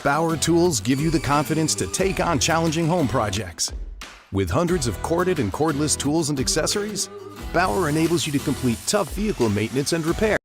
Bauer tools give you the confidence to take on challenging home projects. With hundreds of corded and cordless tools and accessories, Bauer enables you to complete tough vehicle maintenance and repair.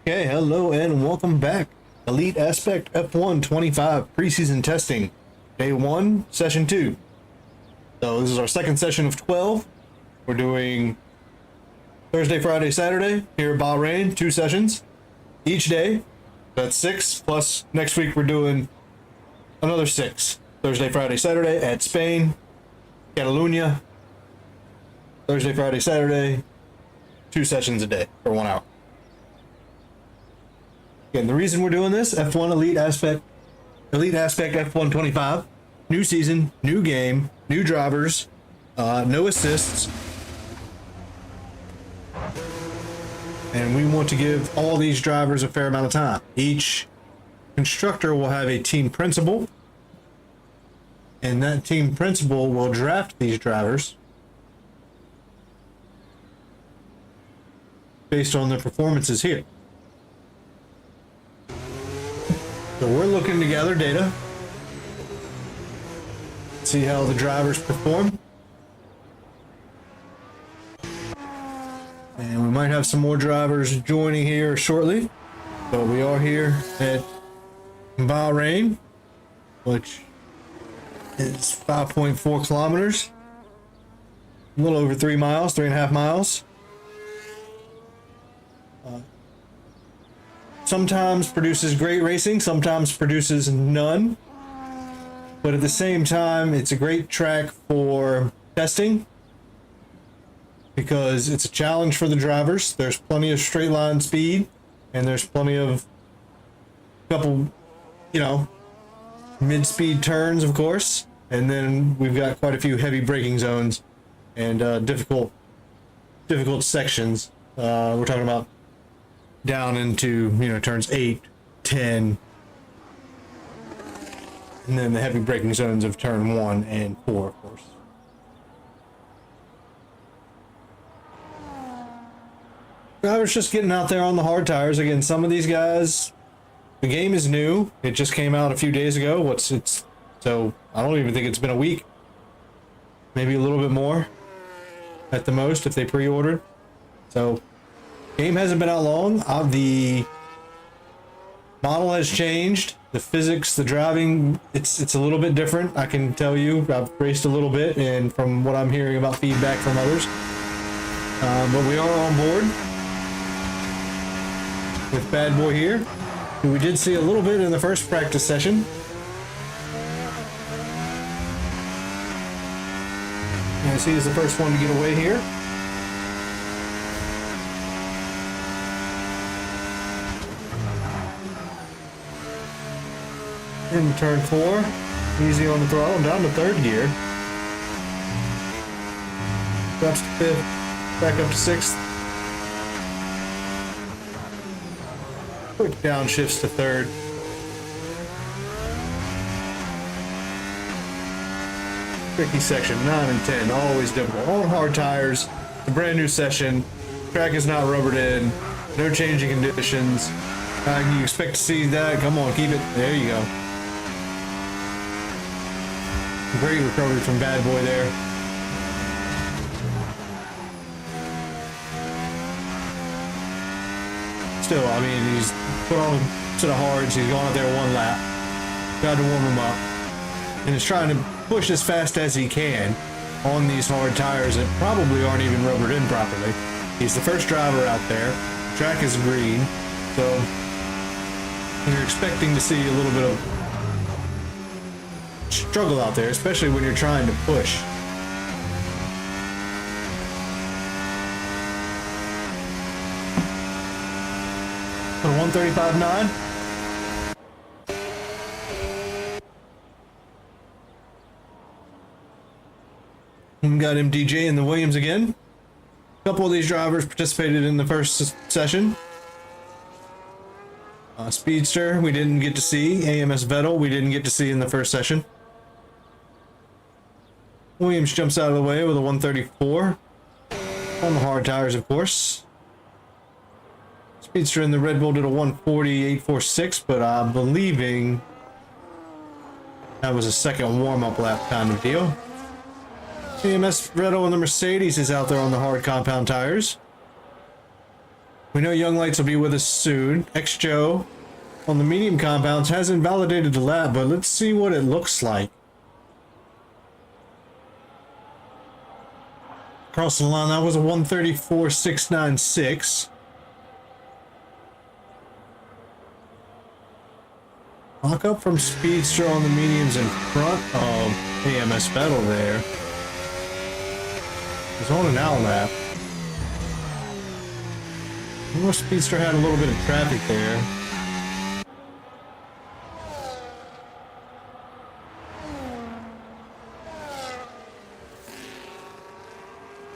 Okay, hello and welcome back. Elite Aspect F1 25 preseason testing, day 1, session 2. So this is our second session of 12. We're doing Thursday, Friday, Saturday here at Bahrain, 2 sessions each day. That's 6, plus next week we're doing another 6. Thursday, Friday, Saturday at Spain, Catalunya. Thursday, Friday, Saturday, 2 sessions a day for 1 hour. Again, the reason we're doing this, F1 Elite Aspect F1 25, new season, new game, new drivers, no assists. And we want to give all these drivers a fair amount of time. Each constructor will have a team principal, and that team principal will draft these drivers based on their performances here. So we're looking to gather data, see how the drivers perform, and we might have some more drivers joining here shortly. But we are here at Bahrain, which is 5.4 kilometers, a little over 3 miles, 3.5 miles. Sometimes produces great racing, sometimes produces none. But at the same time, it's a great track for testing because it's a challenge for the drivers. There's plenty of straight line speed, and there's plenty of couple, mid-speed turns, of course. And then we've got quite a few heavy braking zones and difficult sections. We're talking about down into, turns 8, 10, and then the heavy braking zones of turn 1 and 4, of course. Drivers just getting out there on the hard tires. Again, some of these guys, the game is new. It just came out a few days ago. So I don't even think it's been a week. Maybe a little bit more at the most if they pre-ordered. So game hasn't been out long. The model has changed. The physics, the driving, it's a little bit different. I can tell you, I've raced a little bit, and from what I'm hearing about feedback from others. But we are on board with Bad Boy here, who we did see a little bit in the first practice session. As he is the first one to get away here. In turn 4, easy on the throttle, down to 3rd gear. Drops to 5th, back up to 6th. Quick downshifts to 3rd. Tricky section, 9 and 10, always difficult. On hard tires, a brand new session, track is not rubbered in, no changing conditions. You expect to see that, come on, keep it, there you go. Great recovery from Bad Boy there. Still, I mean, he's put on a set of hards. He's gone out there 1 lap. Tried to warm him up. And is trying to push as fast as he can on these hard tires that probably aren't even rubbered in properly. He's the first driver out there. The track is green. So you're expecting to see a little bit of struggle out there, especially when you're trying to push. For 135.9. We got MDJ and the Williams again. A couple of these drivers participated in the first session. Speedster, we didn't get to see. AMS Vettel, we didn't get to see in the first session. Williams jumps out of the way with a 134. On the hard tires, of course. Speedster in the Red Bull did a 140.846, but I'm believing that was a second warm-up lap kind of deal. AMS Vettel in the Mercedes is out there on the hard compound tires. We know Young Lights will be with us soon. X-Joe on the medium compounds hasn't validated the lap, but let's see what it looks like. Crossing the line, that was a 134.696. Lock up from Speedster on the mediums in front of AMS Battle there. He's on an out lap. Speedster had a little bit of traffic there.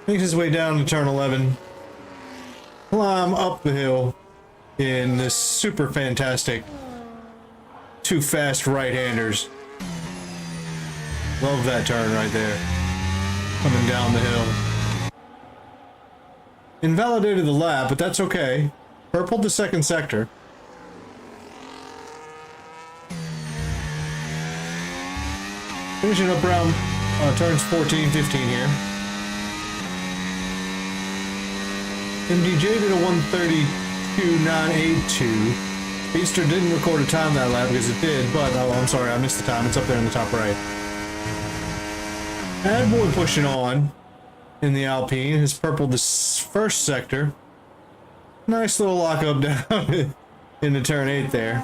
Makes his way down to turn 11. Climb up the hill in this super fantastic two fast right-handers. Love that turn right there. Coming down the hill. Invalidated the lap, but that's okay. Purpled the second sector. Finishing up around turns 14, 15 here. MDJ did a 132.982. Speedster didn't record a time that lap because it did, but oh, I'm sorry, I missed the time. It's up there in the top right. Bad Boy pushing on in the Alpine has purpled this first sector. Nice little lockup down in the turn 8 there.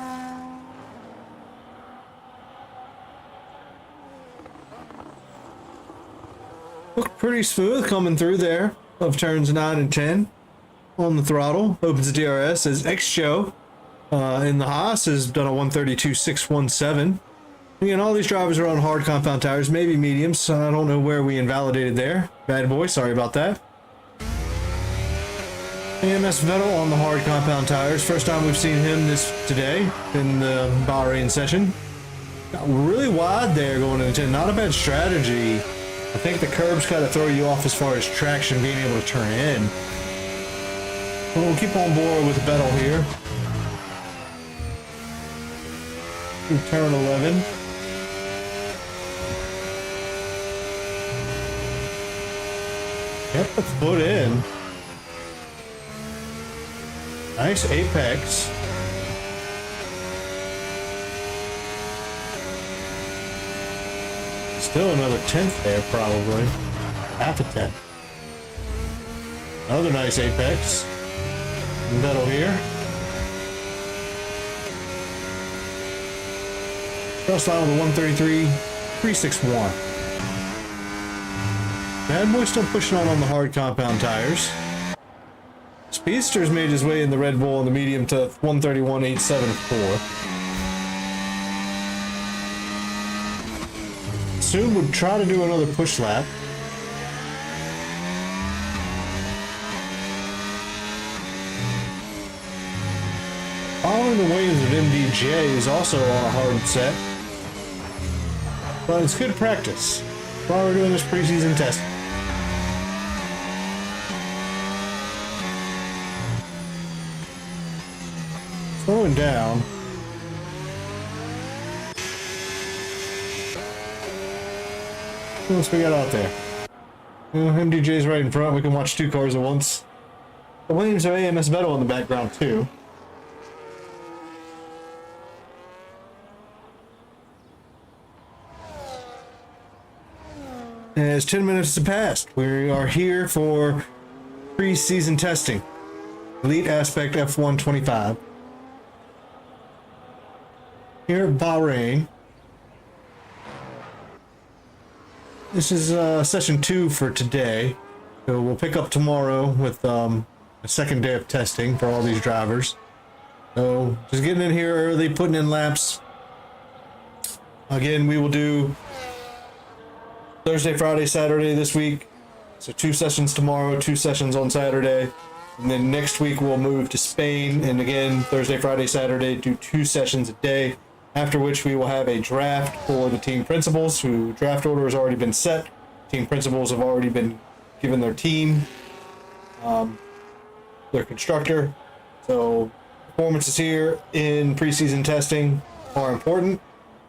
Looked pretty smooth coming through there of turns 9 and 10 on the throttle. Opens the DRS as X-Show in the Haas has done a 132.617. Again, all these drivers are on hard compound tires, maybe mediums, so I don't know where we invalidated there. Bad Boy, sorry about that. AMS Vettel on the hard compound tires. First time we've seen him today in the Bahrain session. Got really wide there going into 10. Not a bad strategy. I think the curbs kind of throw you off as far as traction, being able to turn in. But we'll keep on board with Vettel here. Through turn 11. Kept the foot in. Nice apex. Still another 10th there, probably. Half a 10th. Another nice apex. Vettel here. Cross line with a 133.361. Bad Boy still pushing on the hard compound tires. Speedster's made his way in the Red Bull on the medium to 131.874. Soon would try to do another push lap. Following the waves of MDJ is also on a hard set. But it's good practice while we're doing this preseason testing. Slowing down. What else we got out there? MDJ's right in front. We can watch two cars at once. The Williams have AMS Vettel in the background too. As 10 minutes have passed, we are here for pre-season testing. Elite Aspect F1 25. Here at Bahrain. This is session 2 for today. So we'll pick up tomorrow with a second day of testing for all these drivers. So just getting in here early, putting in laps. Again, we will do Thursday, Friday, Saturday this week. So 2 sessions tomorrow, 2 sessions on Saturday. And then next week we'll move to Spain. And again, Thursday, Friday, Saturday, do 2 sessions a day. After which we will have a draft for the team principals, who draft order has already been set. Team principals have already been given their team, their constructor. So performances here in preseason testing are important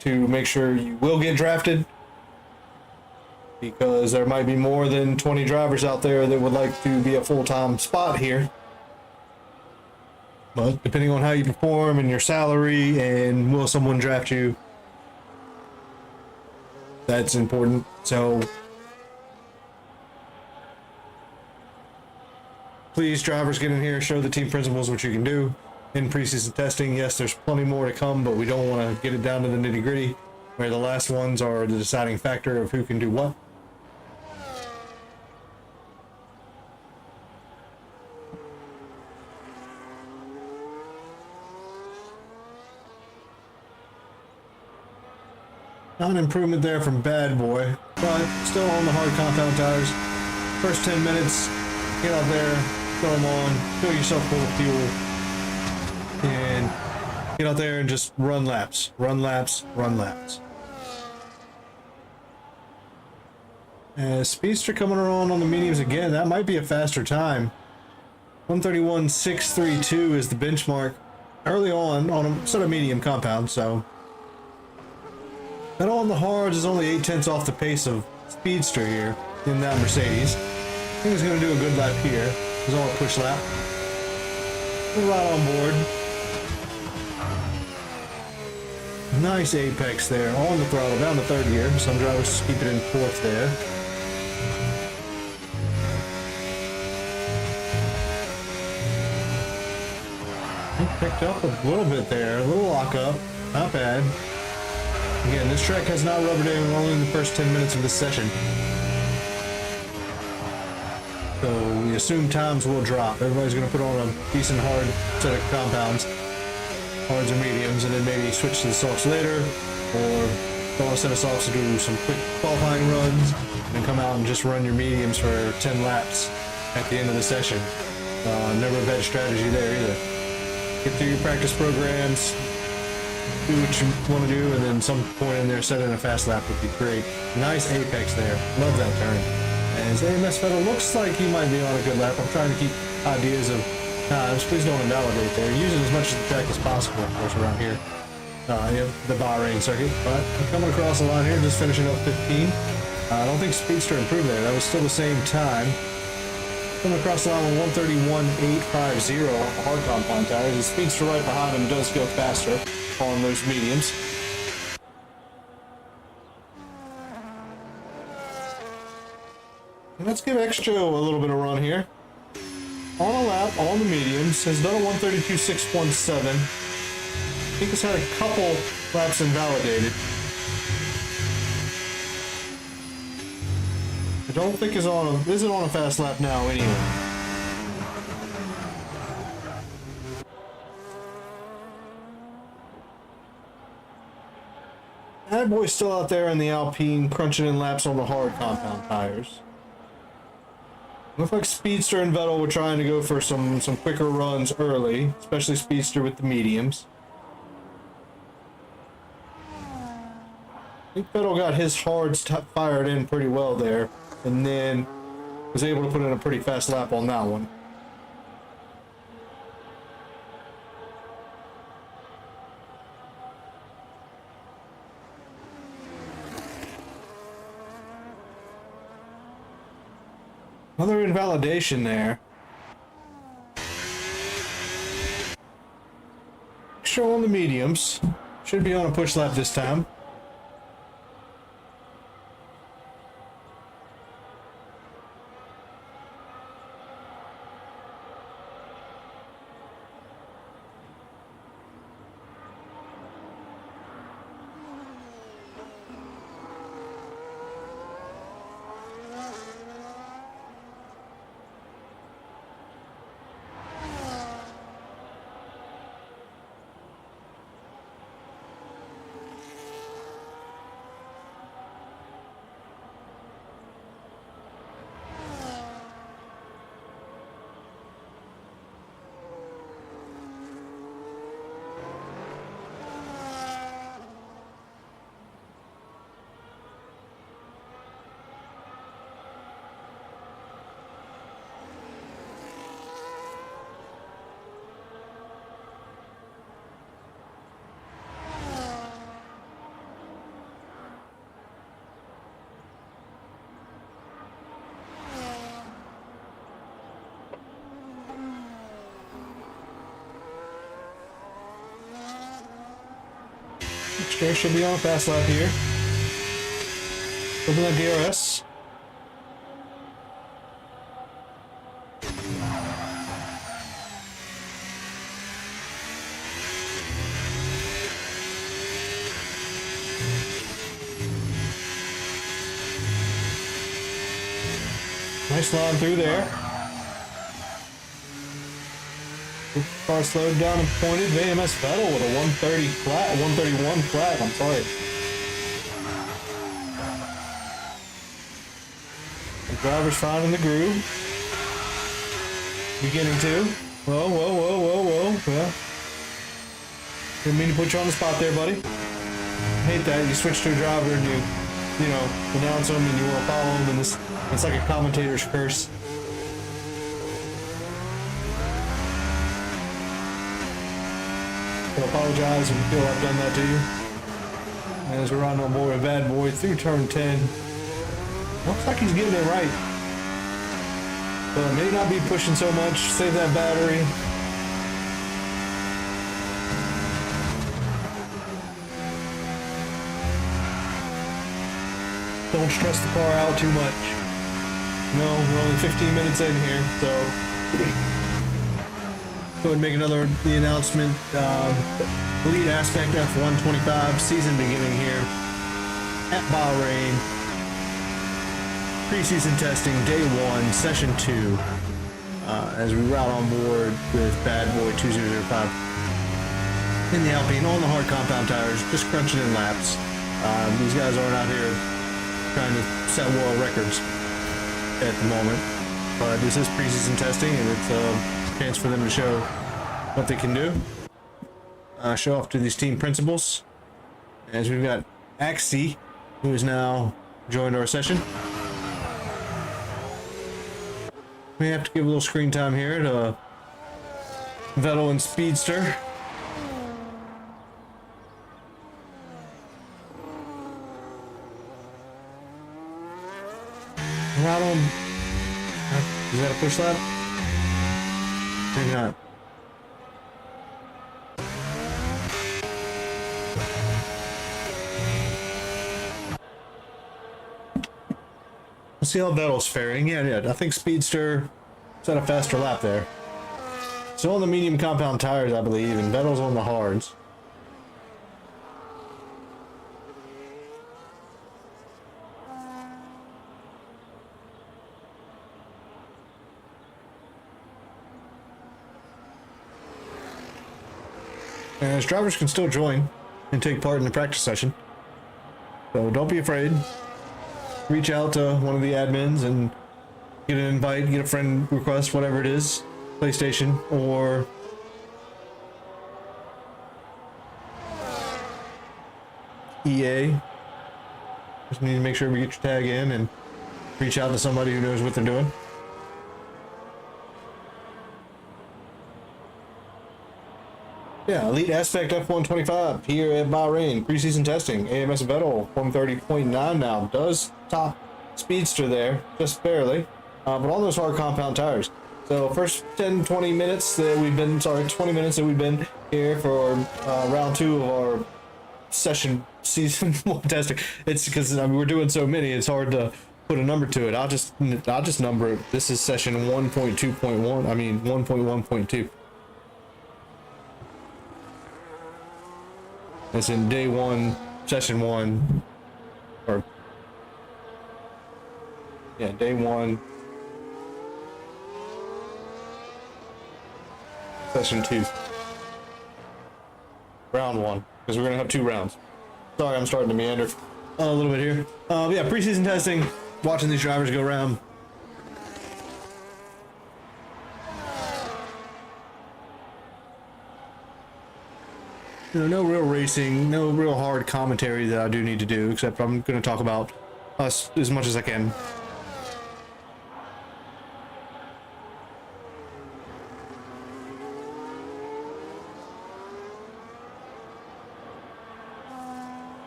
to make sure you will get drafted, because there might be more than 20 drivers out there that would like to be a full-time spot here. But depending on how you perform and your salary and will someone draft you, that's important. So please, drivers, get in here, show the team principals what you can do in preseason testing. Yes, there's plenty more to come, but we don't want to get it down to the nitty gritty, where the last ones are the deciding factor of who can do what. Not an improvement there from Bad Boy, but still on the hard compound tires. First 10 minutes, get out there, throw them on, fill yourself full of fuel, and get out there and just run laps, run laps, run laps. Speedster coming around on the mediums again. That might be a faster time. 131.632 is the benchmark early on a sort of medium compound, so. And on the hards is only 0.8 off the pace of Speedster here in that Mercedes. I think he's going to do a good lap here. He's on a push lap. We're right on board. Nice apex there on the throttle, down to third gear. Some drivers keep it in fourth there. He picked up a little bit there, a little lock up, not bad. Again, this track has not rubbered in only in the first 10 minutes of this session. So we assume times will drop. Everybody's going to put on a decent hard set of compounds, hards and mediums, and then maybe switch to the softs later, or go on a set of softs to do some quick qualifying runs, and then come out and just run your mediums for 10 laps at the end of the session. Never a bad strategy there either. Get through your practice programs, do what you want to do, and then some point in there set in a fast lap would be great. Nice apex there. Love that turn. As AMS Vettel looks like he might be on a good lap. I'm trying to keep ideas of times. Please don't invalidate there. Use it as much of the track as possible, of course, around here. You have the Bahrain circuit, but I'm coming across the line here, just finishing up 15. I don't think Speedster improved there. That was still the same time. Coming across the line with 131.850 off the hard compound tires. The Speedster right behind him does go faster on those mediums. And let's give Extra a little bit of run here. On a lap, on the mediums, has done a 132.617. I think he's had a couple laps invalidated. I don't think isn't on a fast lap now anyway. That boy's still out there in the Alpine, crunching in laps on the hard compound tires. Looks like Speedster and Vettel were trying to go for some quicker runs early, especially Speedster with the mediums. I think Vettel got his hards fired in pretty well there, and then was able to put in a pretty fast lap on that one. Another invalidation there. Show on the mediums. Should be on a push lap this time. Extra should be on a fast lap here. Open that DRS. Nice line through there. Car slowed down and pointed. AMS Vettel with a 130 flat, 131 flat. I'm sorry. The driver's finding the groove. Beginning to. Whoa, whoa, whoa, whoa, whoa. Yeah. Didn't mean to put you on the spot there, buddy. Hate that. You switch to a driver and you know, announce them and you want to follow them, and it's like a commentator's curse. I apologize if you feel I've done that to you. As we're on our boy, bad boy, through turn 10. Looks like he's getting it right. But may not be pushing so much. Save that battery. Don't stress the car out too much. No, we're only 15 minutes in here, so go ahead and make the announcement. Elite Aspect F125 season beginning here at Bahrain. Preseason testing, day 1, session 2. As we route on board with Bad Boy 2005 in the Alpine on the hard compound tires, just crunching in laps. These guys aren't out here trying to set world records at the moment, but this is preseason testing, and it's a chance for them to show what they can do. Show off to these team principals, as we've got Axie, who has now joined our session. We have to give a little screen time here to Vettel and Speedster. Right on. Is that a push lap? Maybe not. Let's see how Vettel's faring. Yeah. I think Speedster set a faster lap there. So on the medium compound tires, I believe, and Vettel's on the hards. As drivers can still join and take part in the practice session, so don't be afraid. Reach out to one of the admins and get an invite, get a friend request, whatever it is, PlayStation or EA. Just need to make sure we get your tag in and reach out to somebody who knows what they're doing. Yeah, Elite Aspect F125 here at Bahrain. Preseason testing. AMS Vettel 130.9 now. Does top Speedster there, just barely. But on those hard compound tires. So first 20 minutes that we've been here for round 2 of our season 1 testing. It's because we're doing so many, it's hard to put a number to it. I'll just number it. This is session 1.2.1. I mean 1.1.2. It's in day 1, session 1, or yeah, day 1, session 2, round 1, because we're gonna have 2 rounds. Sorry, I'm starting to meander a little bit here. Yeah, preseason testing, watching these drivers go around. You know, no real racing, no real hard commentary that I do need to do, except I'm going to talk about us as much as I can.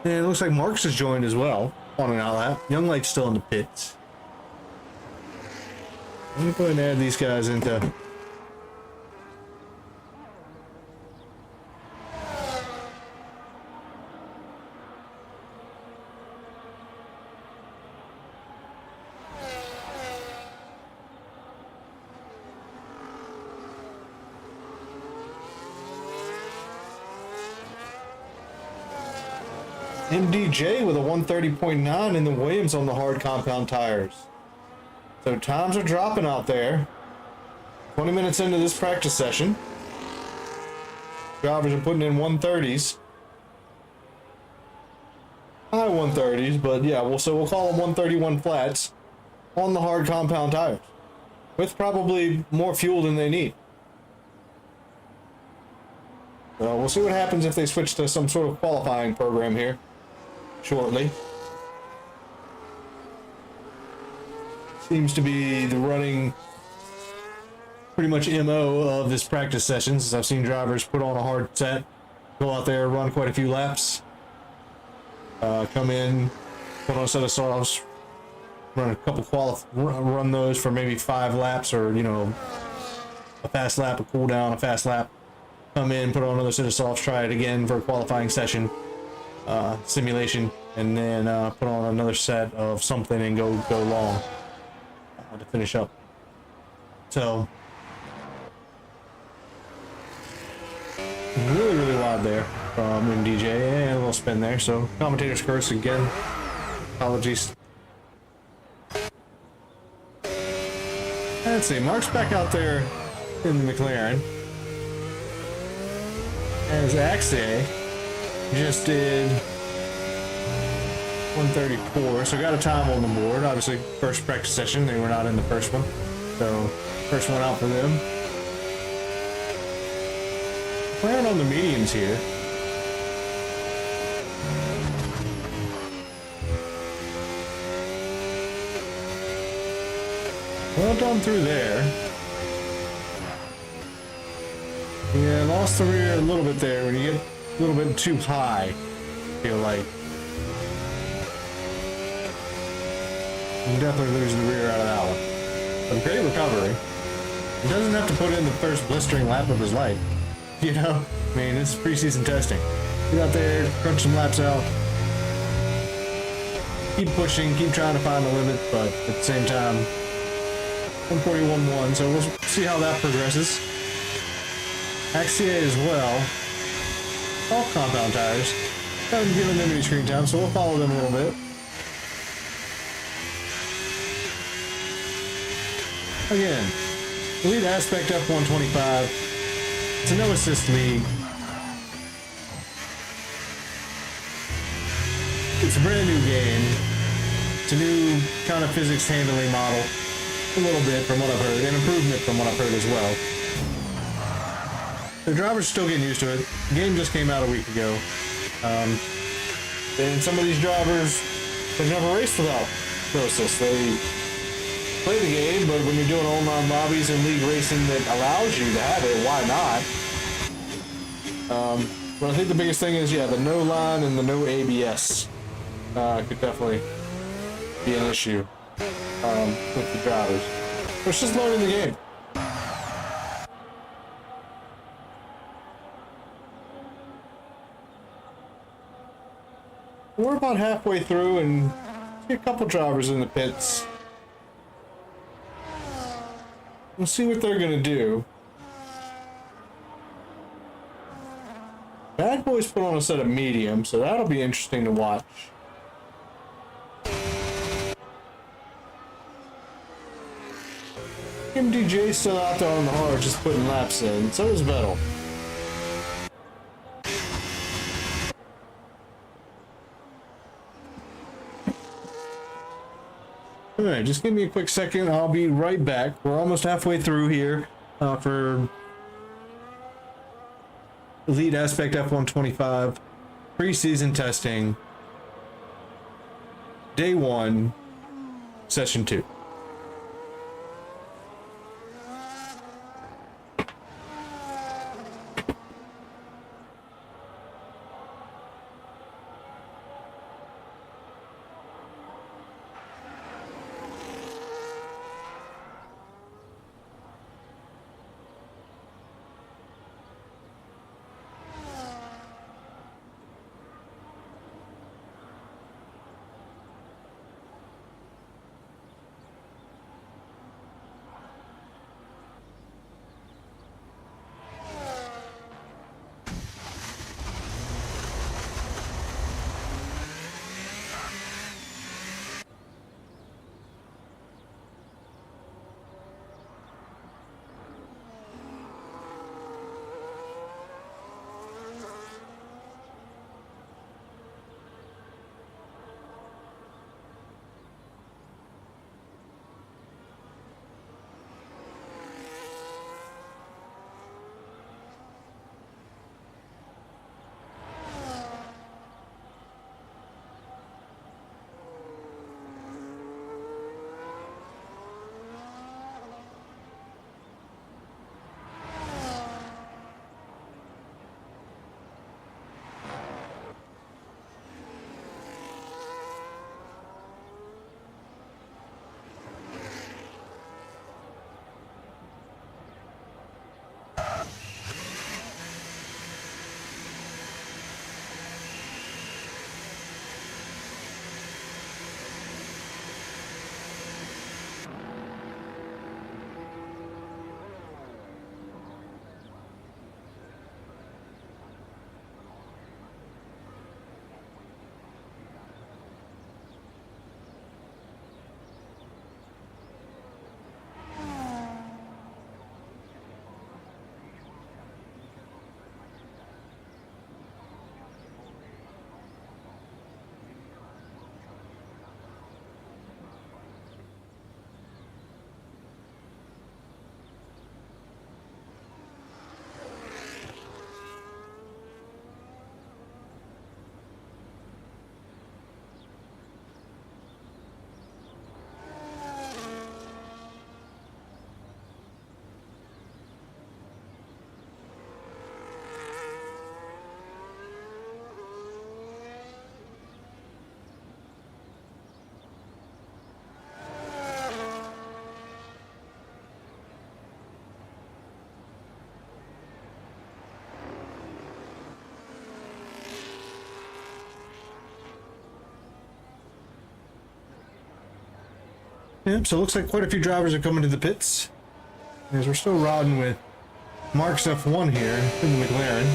And it looks like Marks has joined as well on an outlap. Young Light's still in the pits. Let me go ahead and add these guys into... MDJ with a 130.9 in the Williams on the hard compound tires. So times are dropping out there. 20 minutes into this practice session. Drivers are putting in 130s. High 130s, but yeah, we'll call them 131 flats on the hard compound tires. With probably more fuel than they need. So we'll see what happens if they switch to some sort of qualifying program here shortly. Seems to be the running pretty much MO of this practice session, since I've seen drivers put on a hard set, go out there, run quite a few laps, come in, put on a set of softs, run a couple run those for maybe 5 laps, or you know, a fast lap, a cool down, a fast lap, come in, put on another set of softs, try it again for a qualifying session, simulation, and then put on another set of something and go long to finish up. So really loud there from MDJ, and a little spin there, so commentator's curse again, apologies. Let's see, Mark's back out there in the McLaren as Axie just did 134, so got a time on the board. Obviously first practice session, they were not in the first one, so first one out for them. Playing on the mediums here. Well done through there. Yeah, lost the rear a little bit there when you get a little bit too high, I feel like. You definitely lose the rear out of that one. But great recovery. He doesn't have to put in the first blistering lap of his life. You know, I mean, it's preseason testing. Get out there, crunch some laps out. Keep pushing, keep trying to find the limit, but at the same time, 141.1, so we'll see how that progresses. Axie as well. All compound tires. Haven't given them any screen time, so we'll follow them a little bit. Again, Elite Aspect F125. It's a no assist league. It's a brand new game. It's a new kind of physics handling model. A little bit from what I've heard. An improvement from what I've heard as well. The drivers are still getting used to it. The game just came out a week ago. And some of these drivers, they've never raced without Process. They play the game, but when you're doing online lobbies and league racing that allows you to have it, why not? But I think the biggest thing is, yeah, the no line and the no ABS could definitely be an issue with the drivers. But it's just learning the game. We're about halfway through and see a couple drivers in the pits. We'll see what they're gonna do. Bad Boys put on a set of medium, so that'll be interesting to watch. MDJ's still out there on the hard, just putting laps in. So is Vettel. Alright, just give me a quick second. I'll be right back. We're almost halfway through here for Elite Aspect F125 preseason testing. Day 1, Session 2. Yep, so it looks like quite a few drivers are coming to the pits. As we're still riding with Mark's F1 here in the McLaren.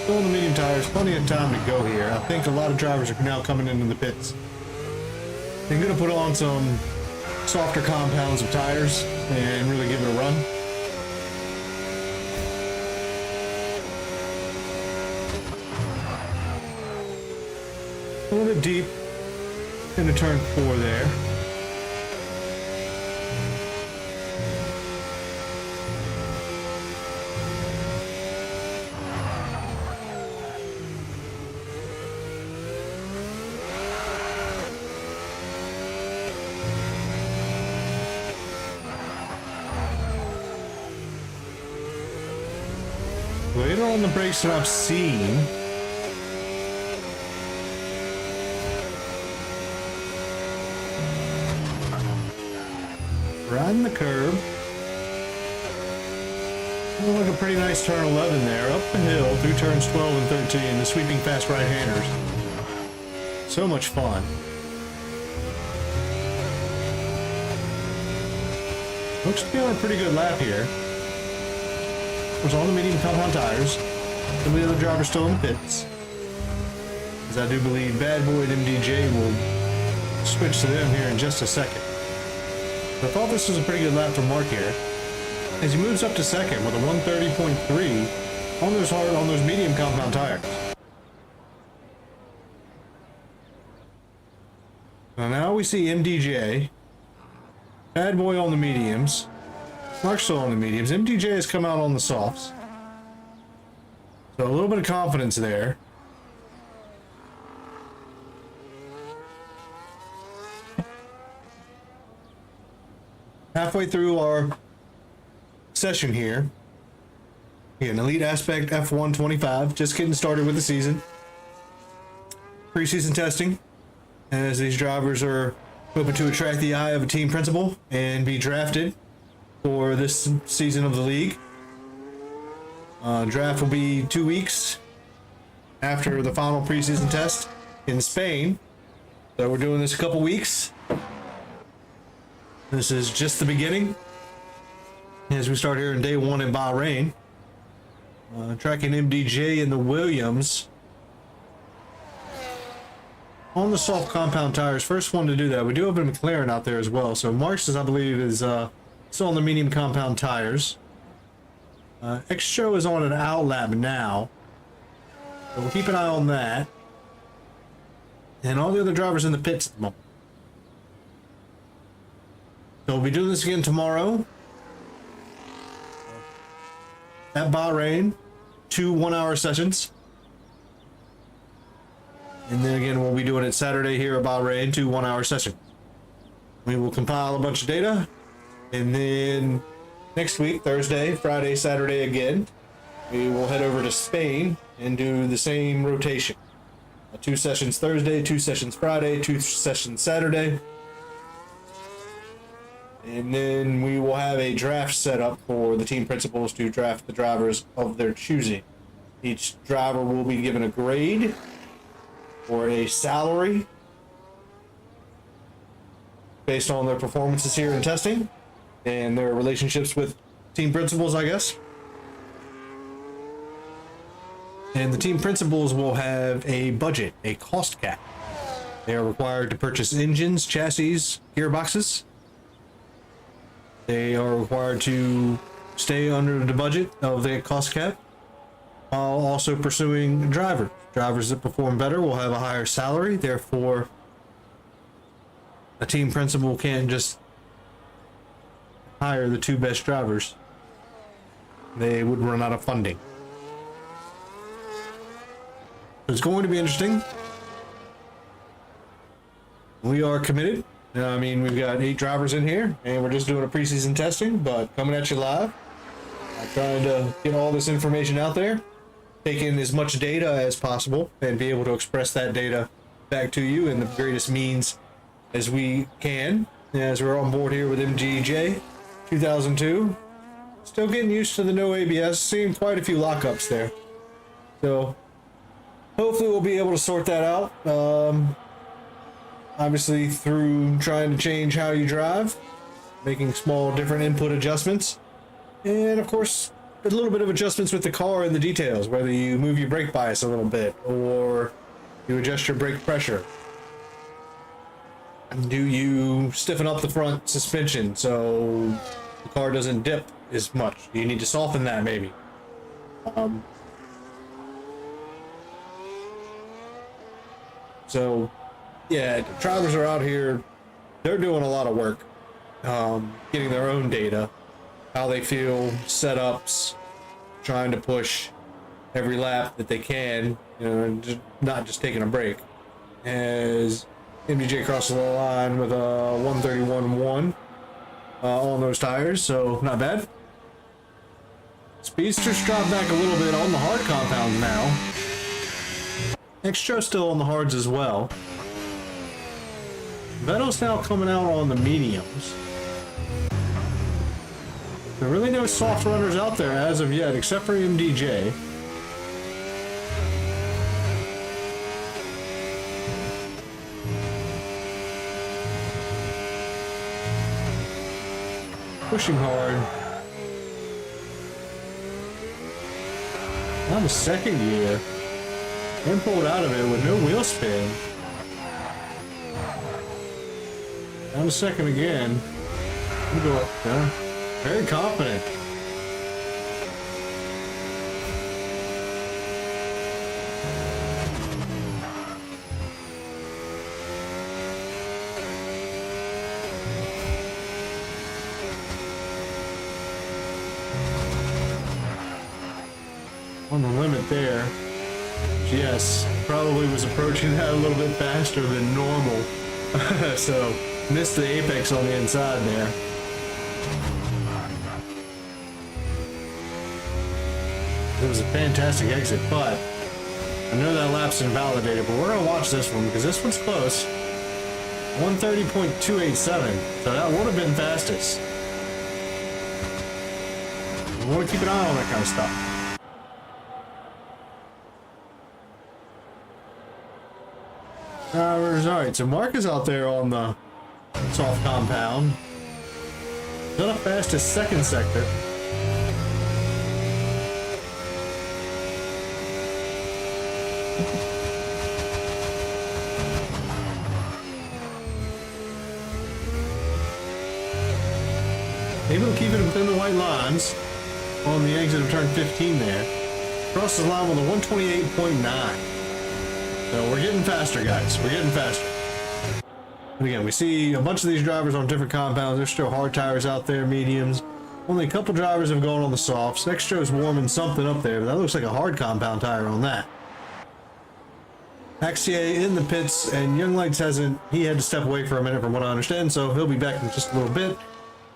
Still in the medium tires, plenty of time to go here. I think a lot of drivers are now coming into the pits. They're going to put on some softer compounds of tires and really give it a run. A little bit deep into turn 4 there. Later on the brakes that I've seen, riding the curb. Looks like a pretty nice turn 11 there, up the hill through turns 12 and 13, the sweeping fast right-handers. So much fun. Looks to be on a pretty good lap here. Was on the medium compound tires. Some of the other drivers still in the pits. As I do believe Bad Boy and MDJ will switch to them here in just a second. I thought this was a pretty good lap for Mark here, as he moves up to second with a 130.3 on those medium compound tires. Now we see MDJ, Bad Boy on the mediums, Mark's still on the mediums. MDJ has come out on the softs. So a little bit of confidence there. Halfway through our session here. An Elite Aspect F1 25, just getting started with the season. Preseason testing, as these drivers are hoping to attract the eye of a team principal and be drafted for this season of the league. Draft will be 2 weeks after the final preseason test in Spain. So we're doing this a couple weeks. This is just the beginning as we start here in day 1 in Bahrain. Tracking MDJ in the Williams on the soft compound tires. First one to do that. We do have a McLaren out there as well. So Marks, I believe, is still on the medium compound tires. X-Show is on an outlap now, so we'll keep an eye on that. And all the other drivers in the pits at the moment. So we'll be doing this again tomorrow at Bahrain, 2 1-hour sessions. And then again, we'll be doing it Saturday here at Bahrain, 2 1-hour sessions. We will compile a bunch of data. And then next week, Thursday, Friday, Saturday again, we will head over to Spain and do the same rotation. 2 sessions Thursday, 2 sessions Friday, 2 sessions Saturday. And then we will have a draft set up for the team principals to draft the drivers of their choosing. Each driver will be given a grade or a salary based on their performances here in testing and their relationships with team principals, I guess. And the team principals will have a budget, a cost cap. They are required to purchase engines, chassis, gearboxes. They are required to stay under the budget of the cost cap while also pursuing drivers. Drivers that perform better will have a higher salary. Therefore, a team principal can't just hire the 2 best drivers. They would run out of funding. It's going to be interesting. We are committed. I mean, we've got 8 drivers in here, and we're just doing a preseason testing, but coming at you live. I'm trying to get all this information out there, take in as much data as possible, and be able to express that data back to you in the greatest means as we can. As we're on board here with MGJ 2002. Still getting used to the no ABS, seeing quite a few lockups there. So, hopefully we'll be able to sort that out. obviously through trying to change how you drive, making small different input adjustments, and of course a little bit of adjustments with the car and the details, whether you move your brake bias a little bit or you adjust your brake pressure. Do you stiffen up the front suspension so the car doesn't dip as much? You need to soften that maybe. So yeah, drivers are out here, they're doing a lot of work, getting their own data, how they feel, setups, trying to push every lap that they can, you know, and not just taking a break. As MDJ crosses the line with a 131.1 on those tires, so not bad. Speedsters drop back a little bit on the hard compound now. Extra still on the hards as well. Vettel's now coming out on the mediums. There are really no soft runners out there as of yet, except for MDJ. Pushing hard. On the second gear. And pulled out of it with no wheel spin. Down a second again. We'll go up there. Very confident. On the limit there. Yes, probably was approaching that a little bit faster than normal. So, missed the apex on the inside there. It was a fantastic exit, but I know that lap's invalidated, but we're going to watch this one because this one's close. 130.287, so that would have been fastest. We want to keep an eye on that kind of stuff. Alright, so Mark is out there on the soft compound. Not a fastest second sector. Able to keep it within the white lines on the exit of turn 15 there. Crosses the line with a 128.9. So we're getting faster, guys. We're getting faster. And again, we see a bunch of these drivers on different compounds. There's still hard tires out there, mediums. Only a couple drivers have gone on the softs. Extra's warming something up there, but that looks like a hard compound tire on that. Axier in the pits, and Young Lights hasn't. He had to step away for a minute, from what I understand, so he'll be back in just a little bit.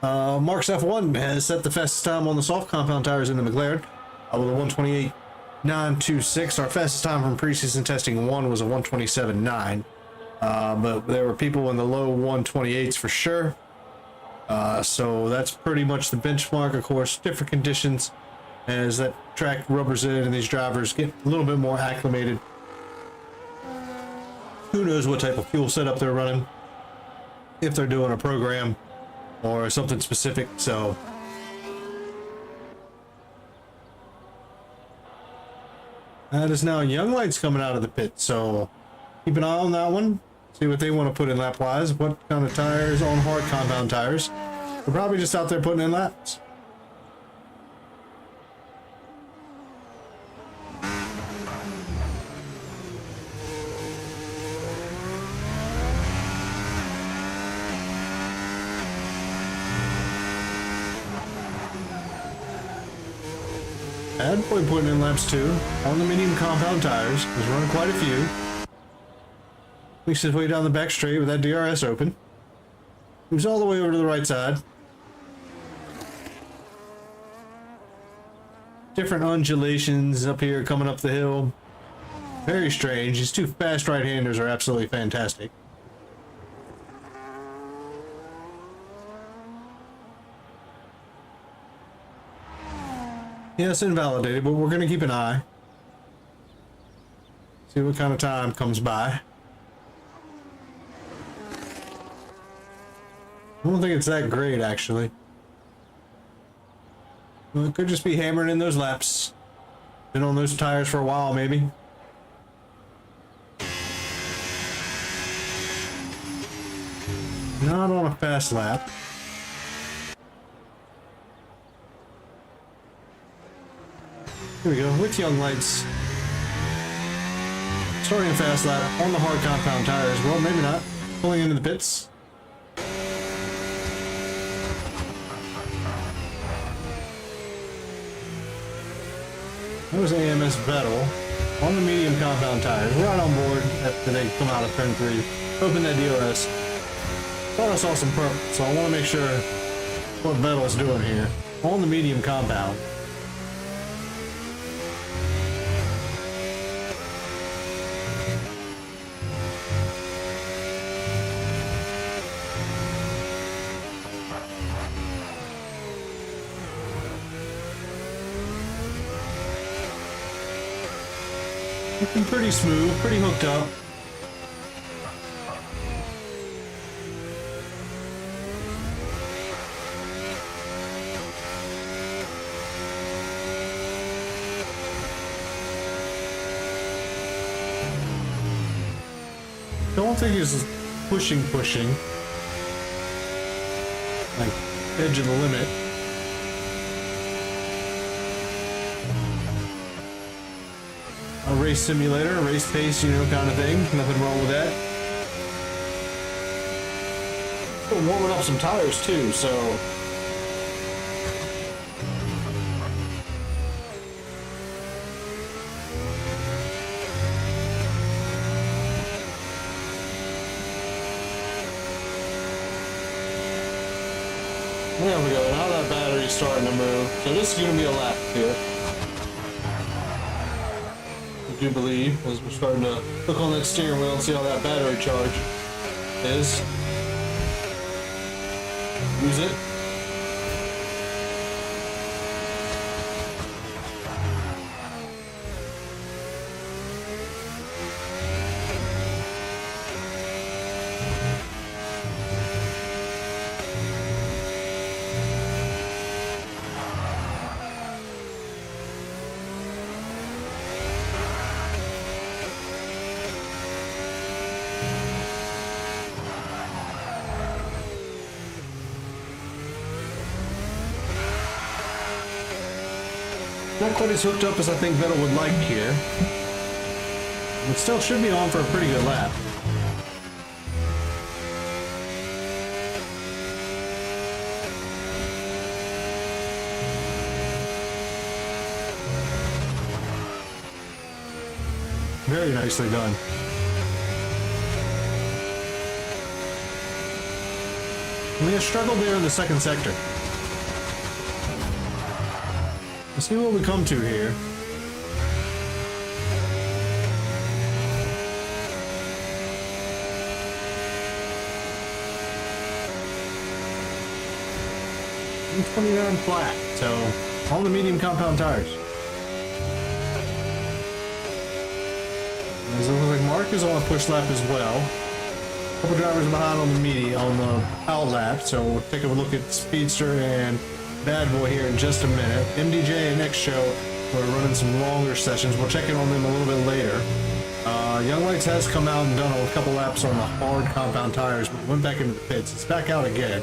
Mark's F1 has set the fastest time on the soft compound tires in the McLaren with a 128.926. Our fastest time from preseason testing one was a 127.9. But there were people in the low 128s for sure. So that's pretty much the benchmark. Of course, different conditions as that track rubbers in and these drivers get a little bit more acclimated. Who knows what type of fuel setup they're running, if they're doing a program or something specific. So that is now Young Lights coming out of the pit, so keep an eye on that one. See what they want to put in lap wise. What kind of tires on hard compound tires. They're probably just out there putting in laps. Bad boy putting in laps too on the medium compound tires. He's running quite a few. Makes his way down the back straight with that DRS open. Moves all the way over to the right side. Different undulations up here coming up the hill. Very strange. These two fast right-handers are absolutely fantastic. Yes, invalidated, but we're going to keep an eye. See what kind of time comes by. I don't think it's that great, actually. Well, it could just be hammering in those laps. Been on those tires for a while, maybe. Not on a fast lap. Here we go, with young lights. Starting a fast lap on the hard compound tires. Well, maybe not. Pulling into the pits. That was AMS Vettel on the medium compound tires. Right on board after they come out of turn 3. Open that DRS. Thought I saw some purple, so I want to make sure what Vettel's doing here. On the medium compound. Looking pretty smooth, pretty hooked up. Don't think he's pushing. Like, edge of the limit. A race simulator, a race pace, you know, kind of thing. Nothing wrong with that. Still warming up some tires too, so. There we go. Now that battery's starting to move. So this is going to be a lap here. I do believe, as we're starting to look on that steering wheel and see how that battery charge is. Use it. Not quite as hooked up as I think Vettel would like here. It still should be on for a pretty good lap. Very nicely done. We have struggled there in the second sector. Let's see what we come to here. $129 flat, so on the medium compound tires. As it looks like Mark is on a push lap as well. A couple drivers behind on the out lap, so we'll take a look at Speedster and Bad Boy here in just a minute. MDJ and next show, we're running some longer sessions. We'll check in on them a little bit later. Young Lights has come out and done a couple laps on the hard compound tires, but went back into the pits. It's back out again.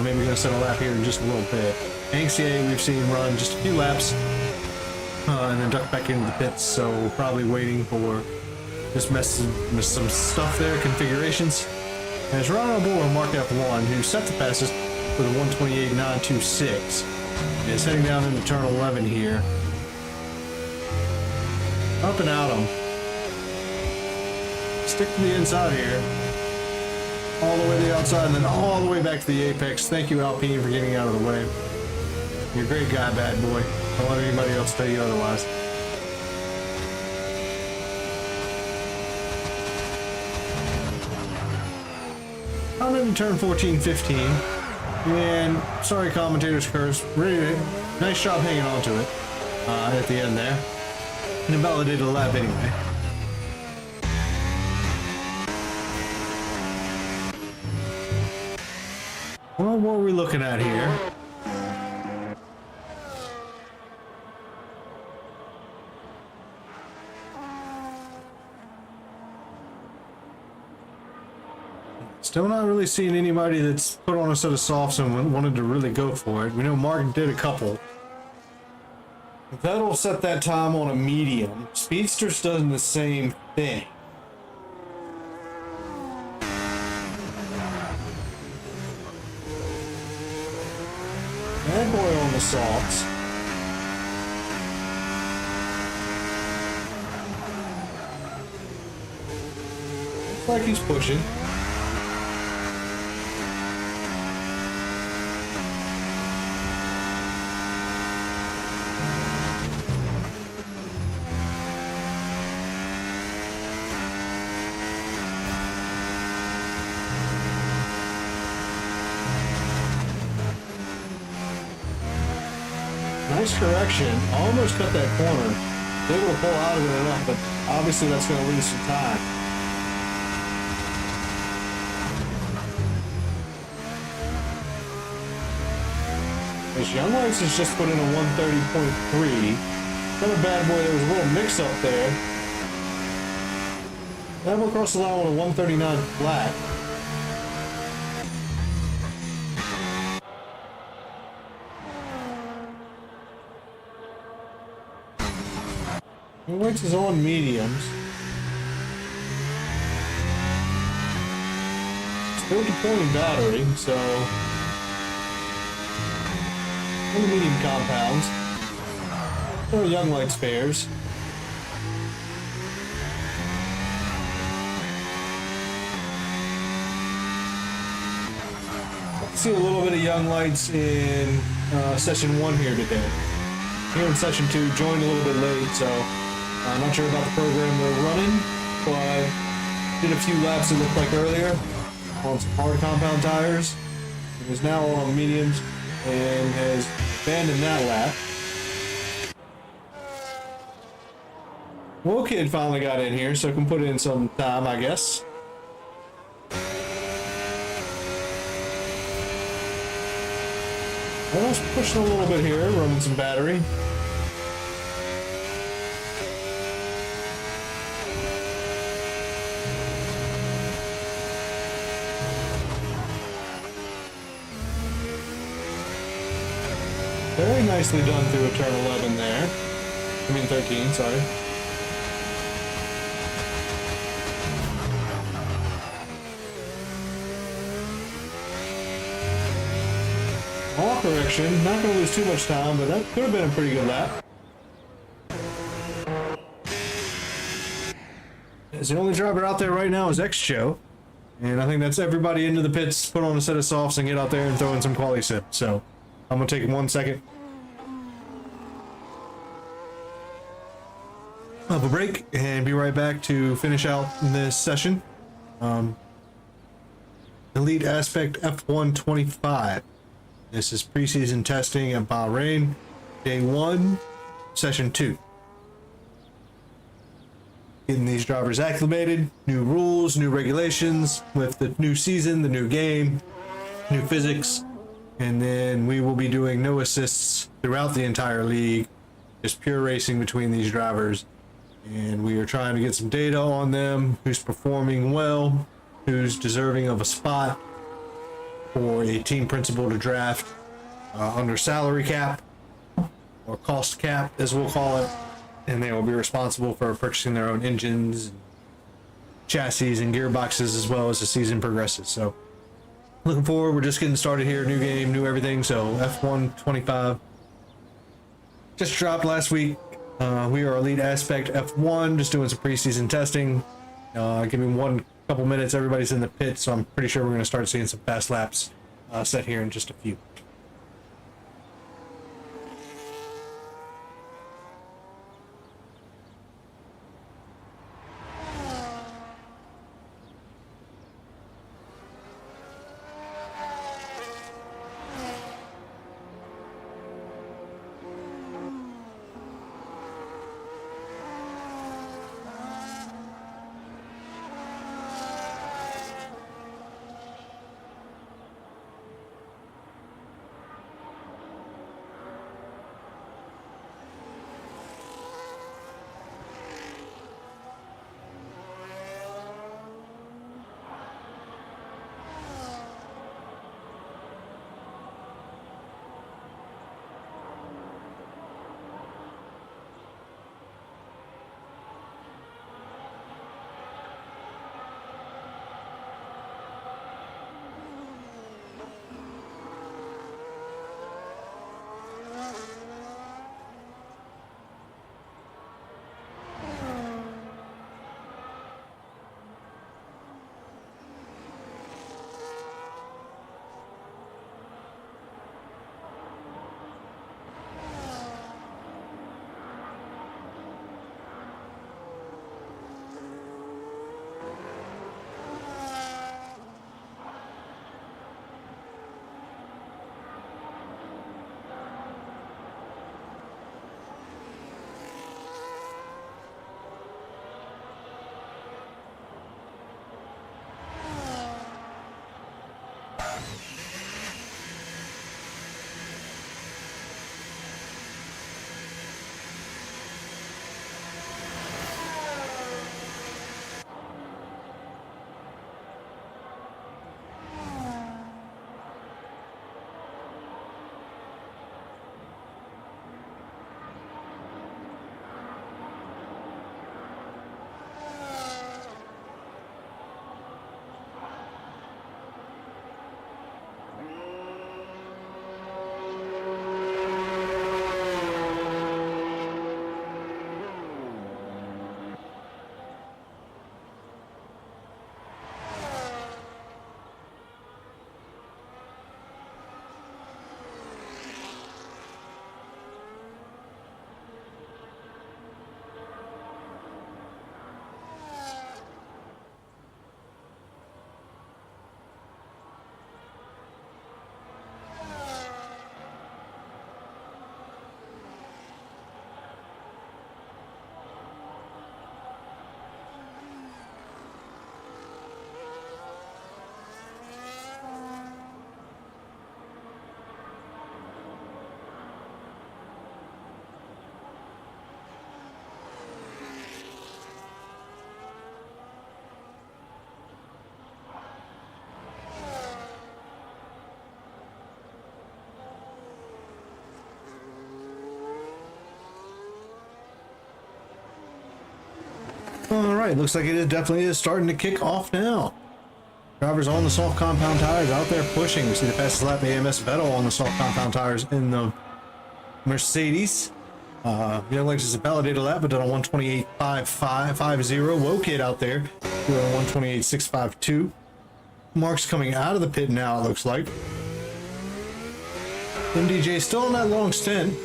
Maybe we're going to set a lap here in just a little bit. Anxier we've seen run just a few laps and then duck back into the pits, so we're probably waiting for this message with some stuff there, configurations. And it's running on board with Mark F1, who set the fastest with a 128.926. Is heading down into turn 11 here. Up and out him. Stick to the inside here. All the way to the outside and then all the way back to the apex. Thank you, Alpine, for getting out of the way. You're a great guy, Bad Boy. Don't let anybody else tell you otherwise. I'm in turn 14, 15. And sorry, commentators curse. Really nice job hanging on to it at the end there. And invalidated a lap anyway. Well, what are we looking at here? Still not really seeing anybody that's put on a set of softs and wanted to really go for it. We know Mark did a couple. That'll set that time on a medium. Speedster's doing the same thing. Bad boy on the softs. Looks like he's pushing. Nice correction. Almost cut that corner. Able to pull out of it enough, but obviously that's going to lose some time. This Young Lights has just put in a 130.3. Another bad boy. There was a little mix up there. That will cross the line with a 139 flat. Which is on mediums. Still deploying battery, so on the medium compounds. There are Young Light spares. See a little bit of Young Lights in session 1 here today. Here in session 2, joined a little bit late, so I'm not sure about the program they're running, but did a few laps it looked like earlier on some hard compound tires. It is now on mediums and has abandoned that lap. Well, Kid finally got in here, so can put in some time, I guess. I was pushing a little bit here, running some battery. Very nicely done through a turn 11 there. I mean 13, sorry. All correction, not going to lose too much time, but that could have been a pretty good lap. As the only driver out there right now is X-Joe. And I think that's everybody into the pits, put on a set of softs and get out there and throw in some quali sip. So I'm going to take 1 second. Have a break and be right back to finish out this session. Elite Aspect F125. This is preseason testing at Bahrain, day 1, session 2. Getting these drivers acclimated, new rules, new regulations with the new season, the new game, new physics, and then we will be doing no assists throughout the entire league, just pure racing between these drivers. And we are trying to get some data on them, who's performing well, who's deserving of a spot for a team principal to draft under salary cap, or cost cap as we'll call it. And they will be responsible for purchasing their own engines, chassis, and gearboxes as well as the season progresses. So looking forward, we're just getting started here, new game, new everything. So F125 just dropped last week. We are Elite Aspect F1, just doing some preseason testing. Give me one couple minutes, everybody's in the pit, so I'm pretty sure we're going to start seeing some fast laps set here in just a few. All right, looks like it definitely is starting to kick off now. Drivers on the soft compound tires out there pushing. We see the fastest lap AMS Vettel on the soft compound tires in the Mercedes. Young Lex is a validated lap, but done on 128.550. Whoa, kid out there doing 128.652. Mark's coming out of the pit now, it looks like. MDJ still on that long stint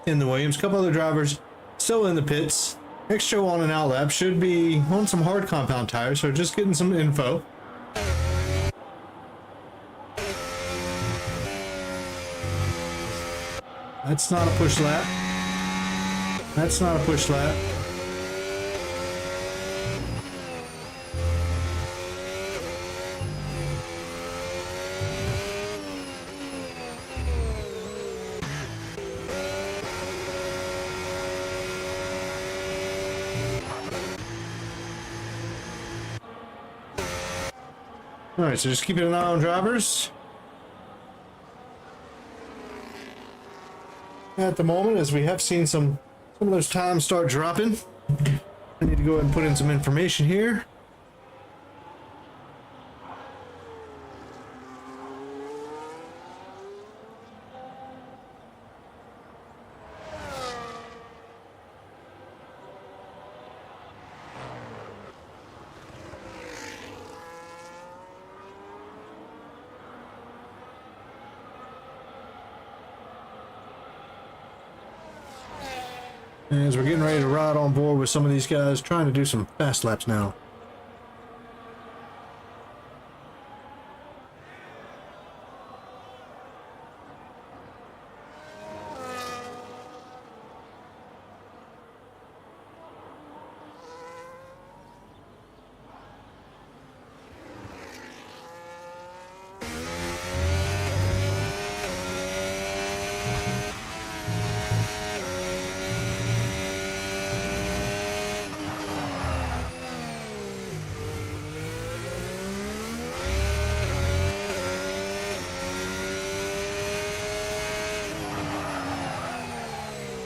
in the Williams. A couple other drivers still in the pits. Next show on an out lap should be on some hard compound tires, so just getting some info. That's not a push lap. That's not a push lap. All right, so just keeping an eye on drivers at the moment, as we have seen some of those times start dropping. I need to go ahead and put in some information here. As we're getting ready to ride on board with some of these guys, trying to do some fast laps now.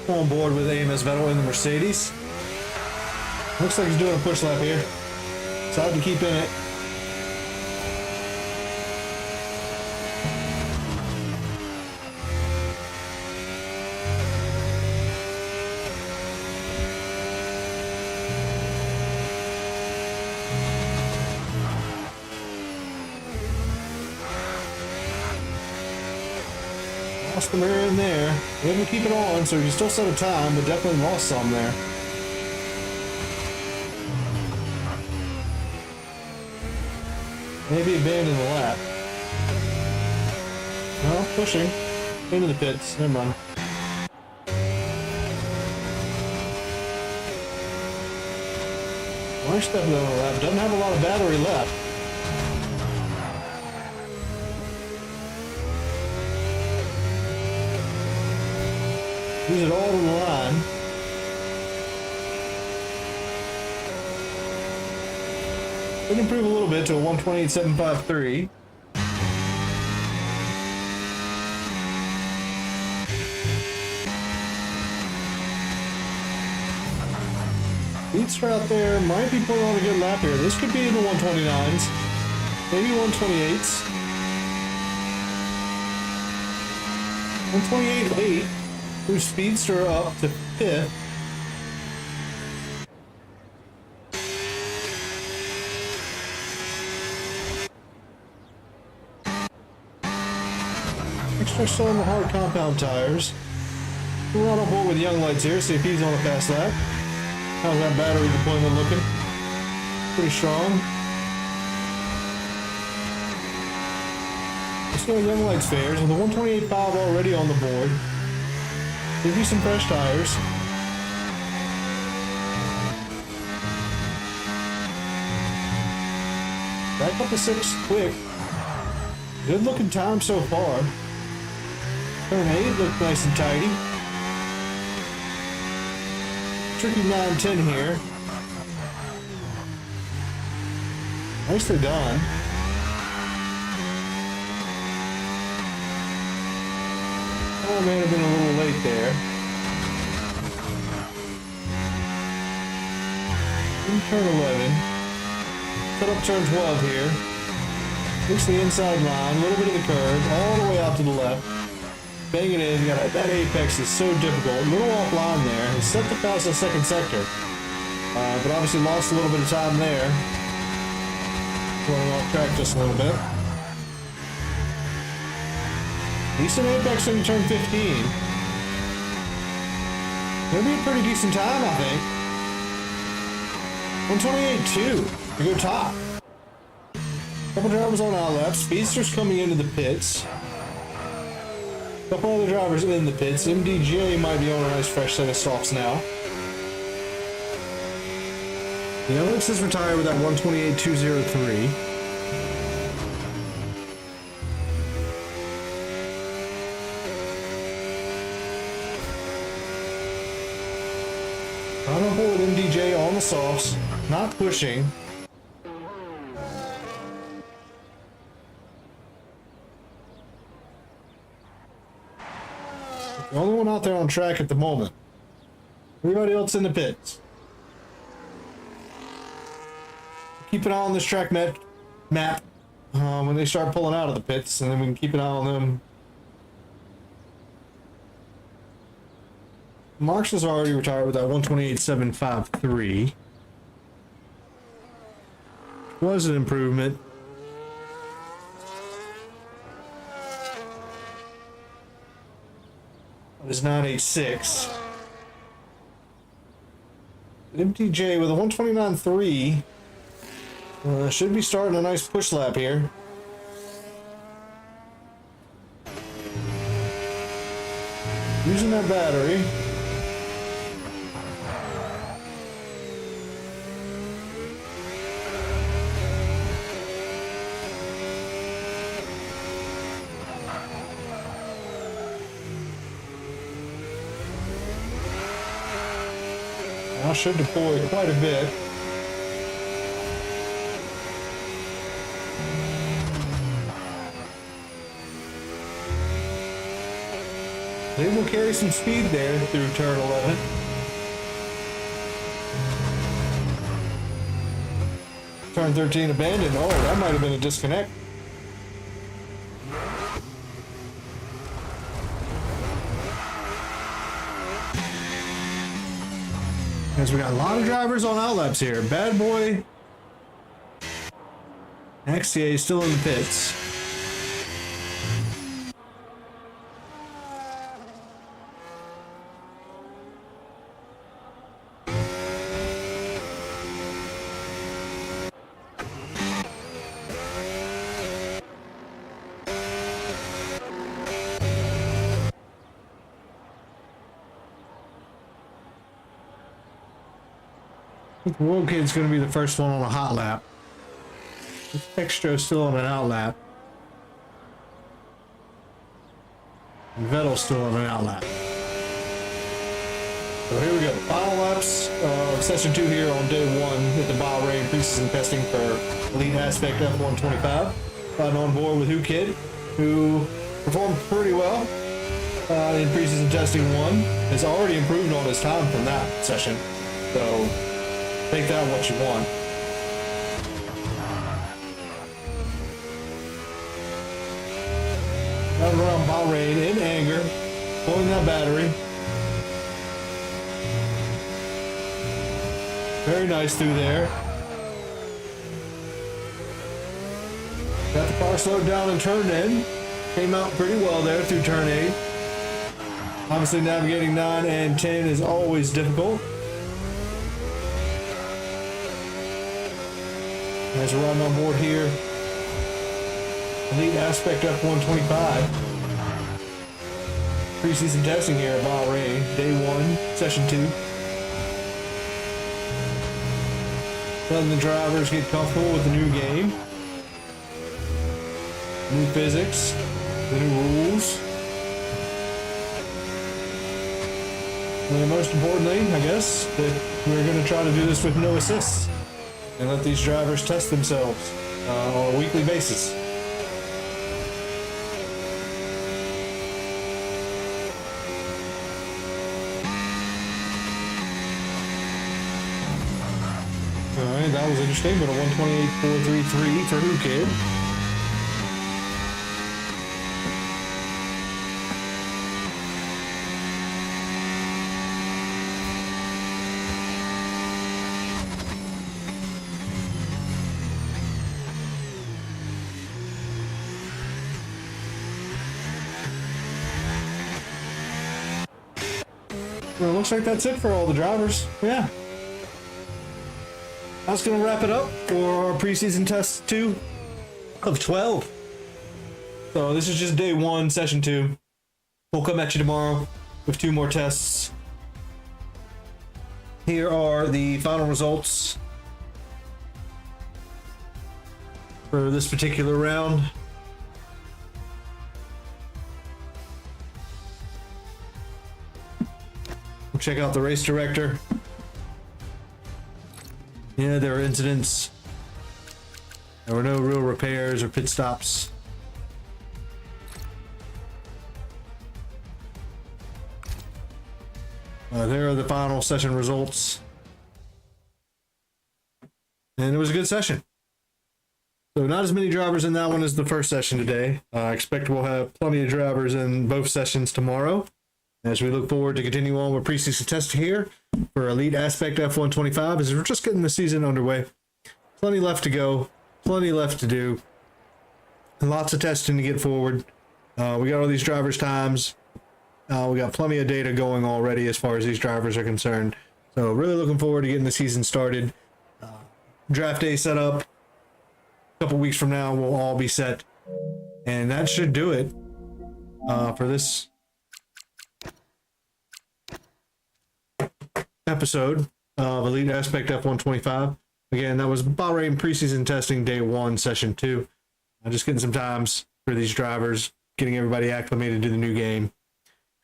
On board with AMS Vettel in the Mercedes. Looks like he's doing a push lap here. Decided to keep in it. Lost the mirror in there. He able to keep it on, so he still set a time, but definitely lost some there. Maybe abandoned the lap. No, pushing. Into the pits. Never mind. Nice step on the lap. Doesn't have a lot of battery left. Use it all to the line. We can improve a little bit to a 128.753. Speedster out there might be pulling on a good lap here. This could be in the 129s, maybe 128s. 128.8. Move Speedster up to 5th. Extra still on the hard compound tires. We're right on board with Young Lights here, see if he's on a fast lap. How's that battery deployment looking? Pretty strong. Let's see how Young Lights fares with the 128.5 already on the board. Give you some fresh tires. Back up to 6th quick. Good looking time so far. Turn 8 looked nice and tidy. Tricky 9-10 here. Nicely done. Oh, may have been a little late there. In turn 11. Cut up turn 12 here. Looks the inside line, a little bit of the curve, all the way out to the left. Bang it in. Yeah, that apex is so difficult. A little offline there. He's set to pass the second sector. But obviously lost a little bit of time there. Running off track just a little bit. Decent apex in turn 15. Gonna be a pretty decent time, I think. 128.2 to go top. Couple drivers on outlap. Speedster's coming into the pits. Couple other drivers in the pits. MDJ might be on a nice fresh set of softs now. The Alex is retired with that 128.203. I'm on board with MDJ on the softs, not pushing. The only one out there on track at the moment. Everybody else in the pits. Keep an eye on this track map when they start pulling out of the pits, and then we can keep an eye on them. Marks is already retired with that 128.753. Was an improvement. That is 986. MTJ with a 129.3. Should be starting a nice push lap here. Using that battery. I should deploy quite a bit. They will carry some speed there through turn 11. Turn 13 abandoned. Oh, that might have been a disconnect. As we got a lot of drivers on outlaps here. Bad Boy. XTA is still in the pits. I think World Kid's going to be the first one on a hot lap. Extra is still on an out lap. And Vettel's still on an out lap. So here we go. Final laps of session 2 here on day 1 at the Bahrain preseason testing for Elite Aspect F125. Riding on board with Kid, who performed pretty well in preseason testing 1. Has already improved on his time from that session. So take that what you want. Got around Bahrain in anger, pulling that battery. Very nice through there. Got the car slowed down and turned in. Came out pretty well there through turn 8. Obviously navigating 9 and 10 is always difficult. As we're riding on board here, Elite Aspect F125. Preseason testing here at Bahrain, day 1, session 2. Letting the drivers get comfortable with the new game, new physics, the new rules. And most importantly, I guess, that we're going to try to do this with no assists and let these drivers test themselves on a weekly basis. point, that was interesting, but a 128.433 for Who Kid. Well, it looks like that's it for all the drivers. Yeah. That's going to wrap it up for our preseason test 2 of 12. So this is just day 1, session 2. We'll come at you tomorrow with 2 more tests. Here are the final results for this particular round. We'll check out the race director. Yeah, there were incidents. There were no real repairs or pit stops. There are the final session results. And it was a good session. So not as many drivers in that one as the first session today. I expect we'll have plenty of drivers in both sessions tomorrow, as we look forward to continue on with preseason testing here for Elite Aspect F125, as we're just getting the season underway. Plenty left to go, plenty left to do, and lots of testing to get forward. We got all these drivers' times. We got plenty of data going already as far as these drivers are concerned. So really looking forward to getting the season started. Draft day set up. A couple weeks from now, we'll all be set. And that should do it for this episode of Elite Aspect F125. Again, that was Bahrain preseason testing day 1, session 2. Just getting some times for these drivers, getting everybody acclimated to the new game.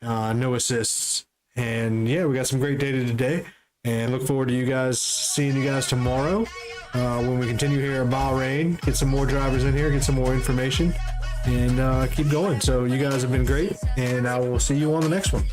No assists. And yeah, we got some great data today. And look forward to seeing you guys tomorrow when we continue here at Bahrain. Get some more drivers in here, get some more information, and keep going. So you guys have been great, and I will see you on the next one.